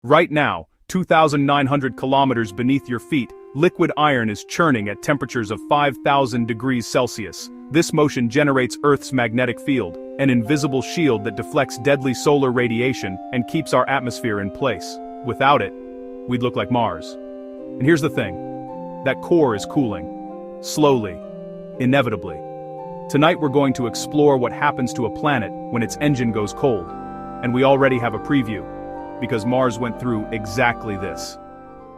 Right now, 2,900 kilometers beneath your feet, liquid iron is churning at temperatures of 5,000 degrees Celsius. This motion generates Earth's magnetic field, an invisible shield that deflects deadly solar radiation and keeps our atmosphere in place. Without it, we'd look like Mars. And here's the thing. That core is cooling. Slowly. Inevitably. Tonight we're going to explore what happens to a planet when its engine goes cold. And we already have a preview, because Mars went through exactly this.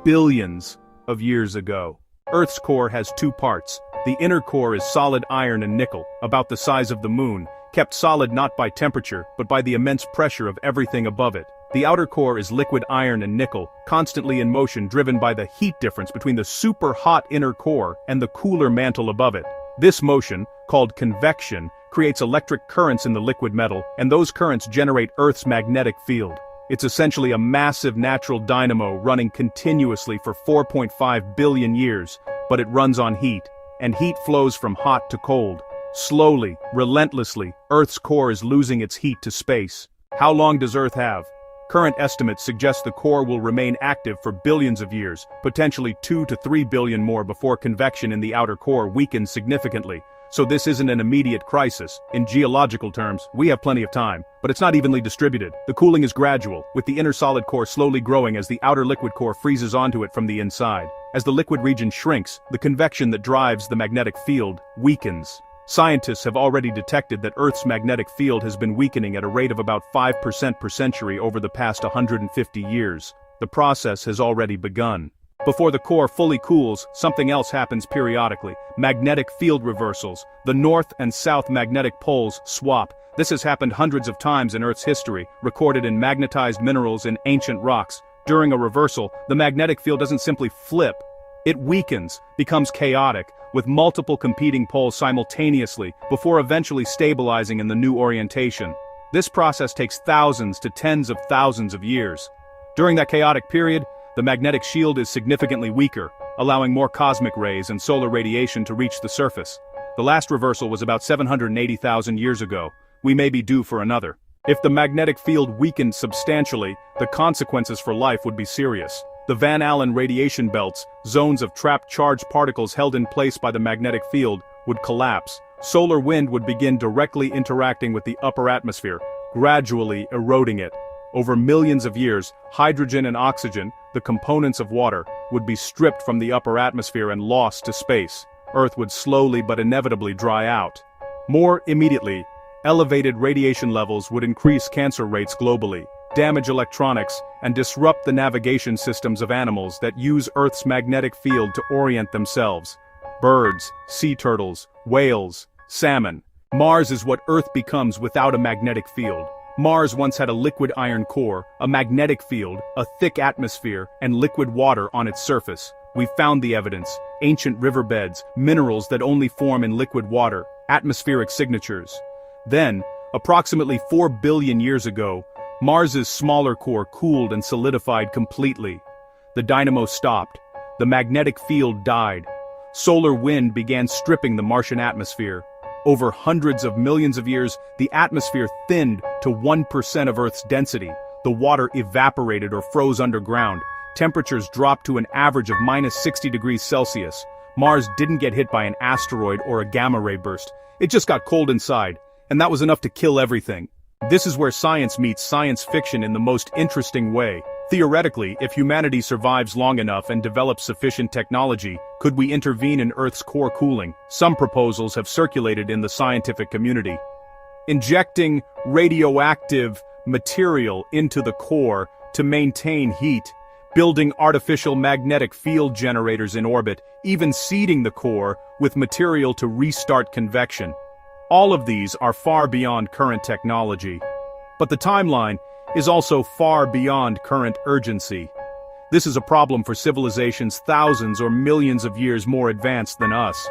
Billions of years ago. Earth's core has two parts. The inner core is solid iron and nickel, about the size of the moon, kept solid not by temperature, but by the immense pressure of everything above it. The outer core is liquid iron and nickel, constantly in motion driven by the heat difference between the super hot inner core and the cooler mantle above it. This motion, called convection, creates electric currents in the liquid metal, and those currents generate Earth's magnetic field. It's essentially a massive natural dynamo running continuously for 4.5 billion years, but it runs on heat, and heat flows from hot to cold. Slowly, relentlessly, Earth's core is losing its heat to space. How long does Earth have? Current estimates suggest the core will remain active for billions of years, potentially 2 to 3 billion more before convection in the outer core weakens significantly. So this isn't an immediate crisis. In geological terms, we have plenty of time, but it's not evenly distributed. The cooling is gradual, with the inner solid core slowly growing as the outer liquid core freezes onto it from the inside. As the liquid region shrinks, the convection that drives the magnetic field weakens. Scientists have already detected that Earth's magnetic field has been weakening at a rate of about 5% per century over the past 150 years. The process has already begun. Before the core fully cools, something else happens periodically. Magnetic field reversals. The north and south magnetic poles swap. This has happened hundreds of times in Earth's history, recorded in magnetized minerals and ancient rocks. During a reversal, the magnetic field doesn't simply flip. It weakens, becomes chaotic, with multiple competing poles simultaneously, before eventually stabilizing in the new orientation. This process takes thousands to tens of thousands of years. During that chaotic period, the magnetic shield is significantly weaker, allowing more cosmic rays and solar radiation to reach the surface. The last reversal was about 780,000 years ago. We may be due for another. If the magnetic field weakened substantially, the consequences for life would be serious. The Van Allen radiation belts, zones of trapped charged particles held in place by the magnetic field, would collapse. Solar wind would begin directly interacting with the upper atmosphere, gradually eroding it. Over millions of years, hydrogen and oxygen, the components of water, would be stripped from the upper atmosphere and lost to space. Earth would slowly but inevitably dry out. More immediately, elevated radiation levels would increase cancer rates globally, damage electronics, and disrupt the navigation systems of animals that use Earth's magnetic field to orient themselves. Birds, sea turtles, whales, salmon. Mars is what Earth becomes without a magnetic field. Mars once had a liquid iron core, a magnetic field, a thick atmosphere, and liquid water on its surface. We found the evidence: ancient riverbeds, minerals that only form in liquid water, atmospheric signatures. Then, approximately 4 billion years ago, Mars's smaller core cooled and solidified completely. The dynamo stopped. The magnetic field died. Solar wind began stripping the Martian atmosphere. Over hundreds of millions of years, the atmosphere thinned to 1% of Earth's density. The water evaporated or froze underground. Temperatures dropped to an average of -60 degrees Celsius. Mars didn't get hit by an asteroid or a gamma ray burst. It just got cold inside, and that was enough to kill everything. This is where science meets science fiction in the most interesting way. Theoretically, if humanity survives long enough and develops sufficient technology, could we intervene in Earth's core cooling? Some proposals have circulated in the scientific community. Injecting radioactive material into the core to maintain heat, building artificial magnetic field generators in orbit, even seeding the core with material to restart convection. All of these are far beyond current technology. But the timeline is also far beyond current urgency. This is a problem for civilizations thousands or millions of years more advanced than us.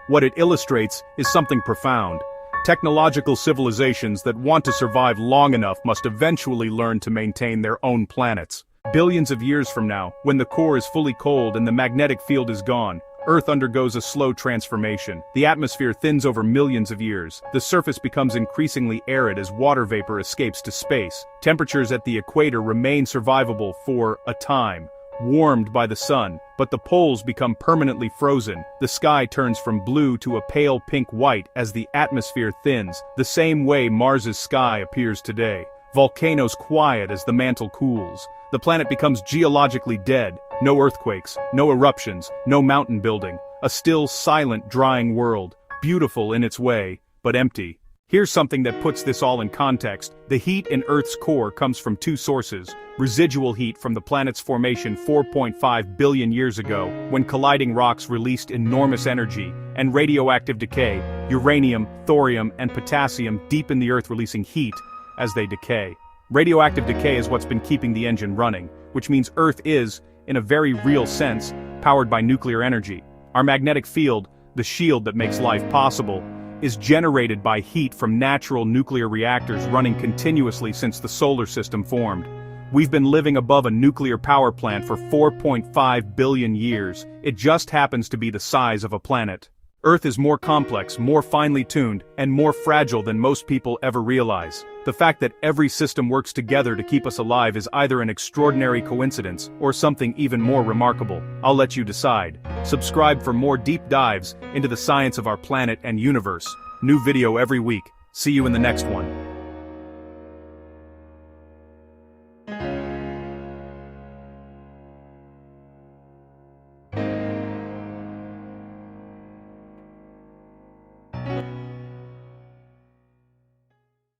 What it illustrates is something profound. Technological civilizations that want to survive long enough must eventually learn to maintain their own planets. Billions of years from now, when the core is fully cold and the magnetic field is gone, Earth undergoes a slow transformation. The atmosphere thins over millions of years. The surface becomes increasingly arid as water vapor escapes to space. Temperatures at the equator remain survivable for a time, warmed by the sun, but the poles become permanently frozen. The sky turns from blue to a pale pink-white as the atmosphere thins, the same way Mars's sky appears today. Volcanoes quiet as the mantle cools. The planet becomes geologically dead. No earthquakes, no eruptions, no mountain building. A still, silent, drying world. Beautiful in its way, but empty. Here's something that puts this all in context. The heat in Earth's core comes from two sources: residual heat from the planet's formation 4.5 billion years ago, when colliding rocks released enormous energy, and radioactive decay. Uranium, thorium, and potassium deepen the Earth, releasing heat as they decay. Radioactive decay is what's been keeping the engine running, which means Earth is, in a very real sense, powered by nuclear energy. Our magnetic field, the shield that makes life possible, is generated by heat from natural nuclear reactors running continuously since the solar system formed. We've been living above a nuclear power plant for 4.5 billion years. It just happens to be the size of a planet. Earth is more complex, more finely tuned, and more fragile than most people ever realize. The fact that every system works together to keep us alive is either an extraordinary coincidence or something even more remarkable. I'll let you decide. Subscribe for more deep dives into the science of our planet and universe. New video every week. See you in the next one.